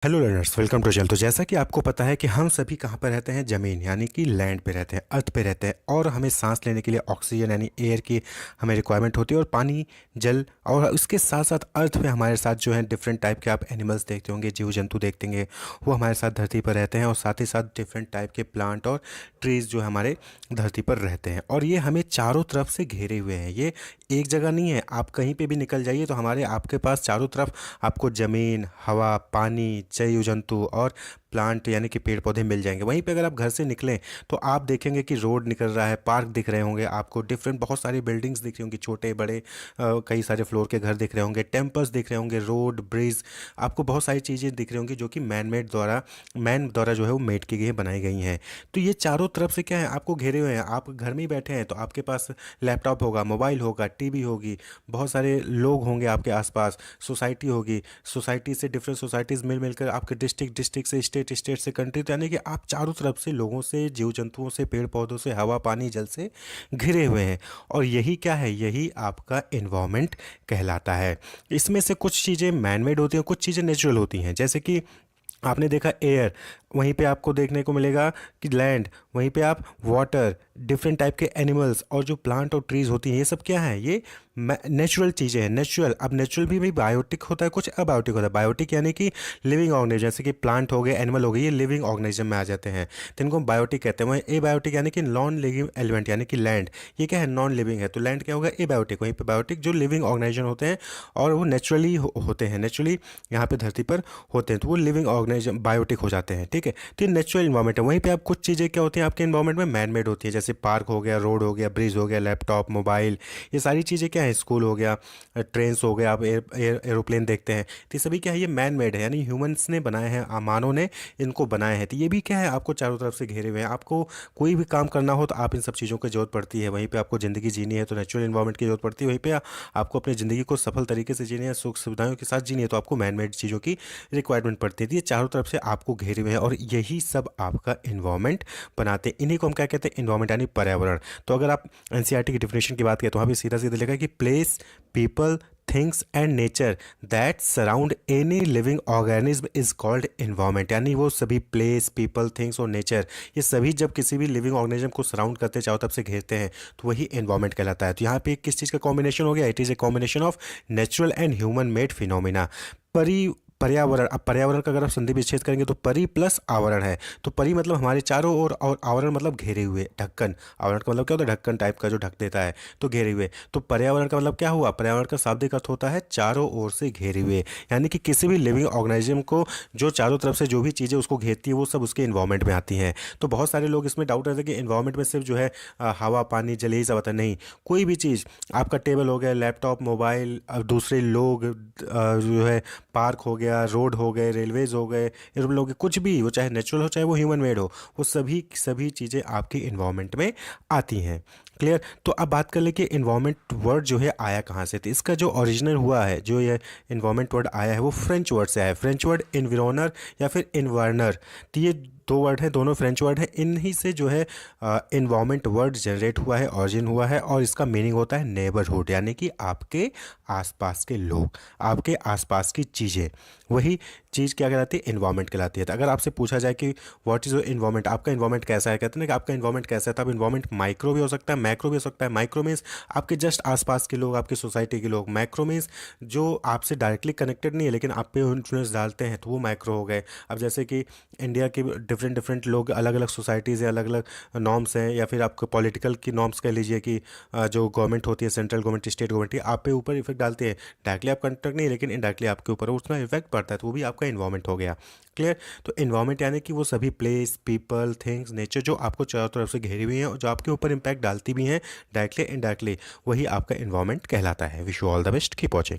Hello learners, welcome to channel. तो जैसा कि आपको पता है कि हम सभी कहाँ पर रहते हैं, ज़मीन यानी कि लैंड पे रहते हैं, अर्थ पे रहते हैं। और हमें सांस लेने के लिए ऑक्सीजन यानी एयर की हमें रिक्वायरमेंट होती है, और पानी, जल, और उसके साथ साथ अर्थ पे हमारे साथ जो है डिफरेंट टाइप के आप एनिमल्स देखते होंगे, जीव जंतु देखते होंगे, वो हमारे साथ धरती पर रहते हैं। और साथ ही साथ डिफरेंट टाइप के प्लांट और ट्रीज़ जो हमारे धरती पर रहते हैं, और ये हमें चारों तरफ से घेरे हुए हैं। ये एक जगह नहीं है, आप कहीं पे भी निकल जाइए तो हमारे आपके पास चारों तरफ आपको ज़मीन, हवा, पानी, जीव जंतु और प्लांट यानी कि पेड़ पौधे मिल जाएंगे। वहीं पे अगर आप घर से निकलें तो आप देखेंगे कि रोड निकल रहा है, पार्क दिख रहे होंगे आपको, डिफरेंट बहुत सारी बिल्डिंग्स दिख रही होंगी, छोटे बड़े कई सारे फ्लोर के घर दिख रहे होंगे, टेम्पल्स दिख रहे होंगे, रोड, ब्रिज, आपको बहुत सारी चीज़ें दिख रही होंगी जो कि मैन द्वारा जो है वो मेड की गई, बनाई गई हैं। तो ये चारों तरफ से क्या है, आपको घेरे हुए हैं। आप घर में ही बैठे हैं तो आपके पास लैपटॉप होगा, मोबाइल होगा, टीवी होगी, बहुत सारे लोग होंगे आपके आसपास, सोसाइटी होगी, सोसाइटी से डिफरेंट सोसाइटीज़ मिल मिलकर आपके डिस्ट्रिक्ट से स्टेट, स्टेट से कंट्री, तो यानी कि आप चारों तरफ से लोगों से, जीव जंतुओं से, पेड़ पौधों से, हवा, पानी, जल से घिरे हुए हैं। और यही क्या है, यही आपका इन्वायरमेंट कहलाता है। इसमें से कुछ चीज़ें मैनमेड होती हैं, कुछ चीज़ें नेचुरल होती हैं। जैसे कि आपने देखा एयर, वहीं पे आपको देखने को मिलेगा कि लैंड, वहीं पे आप वाटर, डिफरेंट टाइप के एनिमल्स, और जो प्लांट और ट्रीज़ होती हैं, ये सब क्या है, ये नेचुरल चीज़ें हैं। नेचुरल, अब नेचुरल भी बायोटिक होता है, कुछ अबायोटिक होता है। बायोटिक यानी कि लिविंग ऑर्गेनिज्म, जैसे कि प्लांट हो गए, एनिमल हो गए, ये लिविंग ऑर्गेनिज्म में आ जाते हैं, तो इनको बायोटिक कहते हैं। वहीं एबायोटिक यानी कि नॉन लिविंग एलिमेंट, यानी कि लैंड, ये क्या है, नॉन लिविंग है, तो लैंड क्या होगा, एबायोटिक। वहीं पे बायोटिक जो लिविंग ऑर्गेनाइजेशन होते हैं और वो नेचुरली होते हैं, नेचुरली यहाँ पे धरती पर होते हैं, तो वो लिविंग ऑर्गेनाइज्म बायोटिक हो जाते हैं। ठीक है, तो ये नेचुरल इन्वायरमेंट है। वहीं पे आप कुछ चीज़ें क्या होती हैं आपके इन्वायरमेंट में, मैन मेड होती है, जैसे पार्क हो गया, रोड हो गया, ब्रिज हो गया, लैपटॉप, मोबाइल, ये सारी चीज़ें क्या है, स्कूल हो गया, ट्रेन्स हो गए, आप एरोप्लेन देखते हैं, तो ये सभी क्या है, ये मैन मेड है, यानी ह्यूमंस ने बनाए हैं, मानव ने इनको बनाए हैं। तो ये भी क्या है, आपको चारों तरफ से घेरे हुए हैं। आपको कोई भी काम करना हो तो आप इन सब चीज़ों की जरूरत पड़ती है। वहीं पे आपको ज़िंदगी जीनी है तो नेचुरल इन्वायरमेंट की जरूरत पड़ती है। वहीं पे आपको अपनी ज़िंदगी को सफल तरीके से जीनी है, सुख सुविधाओं के साथ जीनी है, तो आपको मैन मेड चीज़ों की रिक्वायरमेंट पड़ती है। तो ये चारों तरफ से आपको घेरे हुए हैं, और यही सब आपका इन्वायरमेंट बनाते हैं। इन्हीं को हम क्या कहते हैं, इन्वायरमेंट यानी पर्यावरण। तो अगर आप एनसीईआरटी की डिफिनेशन की बात करें तो वहाँ पे सीधा सीधा लिखा है कि place, people, things and nature that surround any living organism is called environment. यानी वो सभी प्लेस, पीपल, थिंग्स और नेचर, ये सभी जब किसी भी लिविंग ऑर्गेनिज्म को सराउंड करते हैं, चारों तरफ से घेरते हैं, तो वही इन्वायरमेंट कहलाता है। तो यहाँ पे किस चीज़ का कॉम्बिनेशन हो गया, it is a combination of natural and human made phenomena. परि पर्यावरण, अब पर्यावरण का अगर आप संधि विच्छेद करेंगे तो परि प्लस आवरण है। तो परि मतलब हमारे चारों ओर, और आवरण मतलब घेरे हुए, ढक्कन। आवरण का मतलब क्या होता है, ढक्कन टाइप का जो ढक देता है, तो घेरे हुए। तो पर्यावरण का मतलब क्या हुआ, पर्यावरण का शाब्दिक अर्थ होता है चारों ओर से घेरे हुए, यानी कि किसी भी लिविंग ऑर्गेनिज्म को जो चारों तरफ से जो भी चीज़ें उसको घेरती है वो सब उसके इन्वायरमेंट में आती हैं। तो बहुत सारे लोग इसमें डाउट रहते हैं कि इन्वायरमेंट में सिर्फ जो है हवा, पानी, जल, यही सब आता है। नहीं, कोई भी चीज़, आपका टेबल हो गया, लैपटॉप, मोबाइल, दूसरे लोग, जो है पार्क हो गया, रोड हो गए, रेलवेज हो गए, एरोप्लेन हो गए, कुछ भी, वो चाहे नेचुरल हो चाहे वो ह्यूमन मेड हो, वो सभी सभी चीज़ें आपके इन्वायरमेंट में आती हैं। क्लियर। तो अब बात कर ले कि इन्वायरमेंट वर्ड जो है आया कहाँ से। तो इसका जो ओरिजिनल हुआ है, जो ये इन्वायरमेंट वर्ड आया है, वो फ्रेंच वर्ड से आया है। फ्रेंच वर्ड इन्विरोनर या फिर इन्वर्नर, तो ये दो वर्ड हैं, दोनों फ्रेंच वर्ड हैं। इन्हीं से जो है इन्वायरमेंट वर्ड जनरेट हुआ है, ऑरिजिन हुआ है, और इसका मीनिंग होता है नेबरहुड, यानी कि आपके आसपास के लोग, आपके आसपास की चीज़ें। वही चीज़ क्या कहलाती है, इन्वायरमेंट कहलाती है। तो अगर आपसे पूछा जाए कि व्हाट इज़ योर इन्वायरमेंट, आपका इन्वायरमेंट कैसा है, कहते हैं ना कि आपका इन्वायरमेंट कैसा है, तो आप इन्वायरमेंट माइक्रो भी हो सकता है, मैक्रो भी हो सकता है। माइक्रो मीन्स आपके जस्ट आसपास के लोग, आपकी सोसाइटी के लोग। मैक्रो मीन्स जो आपसे डायरेक्टली कनेक्टेड नहीं है लेकिन आप पे इन्फ्लुएंस डालते हैं, तो वो माइक्रो हो गए। अब जैसे कि इंडिया के डिफरेंट डिफरेंट लोग, अलग अलग सोसाइटीज़ हैं, अलग अलग नॉर्म्स हैं, या फिर आपको पॉलिटिकल की नॉर्म्स कह लीजिए कि जो गवर्नमेंट होती है, सेंट्रल गवर्नमेंट, स्टेट गवर्नमेंट, आप पे ऊपर इफेक्ट डालते हैं। डायरेक्टली आप कंटेक्ट नहीं, लेकिन इनडायरेक्टली आपके ऊपर उसका इफेक्ट पड़ता है, तो वो भी आपका इन्वायरमेंट हो गया। क्लियर। तो इन्वायरमेंट यानी कि वो सभी प्लेस, पीपल, थिंग्स, नेचर जो आपको चारों तरफ से घेरी हुई हैं और जो आपके ऊपर इम्पैक्ट डालती भी हैं, डायरेक्टली इनडायरेक्टली, वही आपका इन्वायरमेंट कहलाता है। Wish you all the best, keep watching.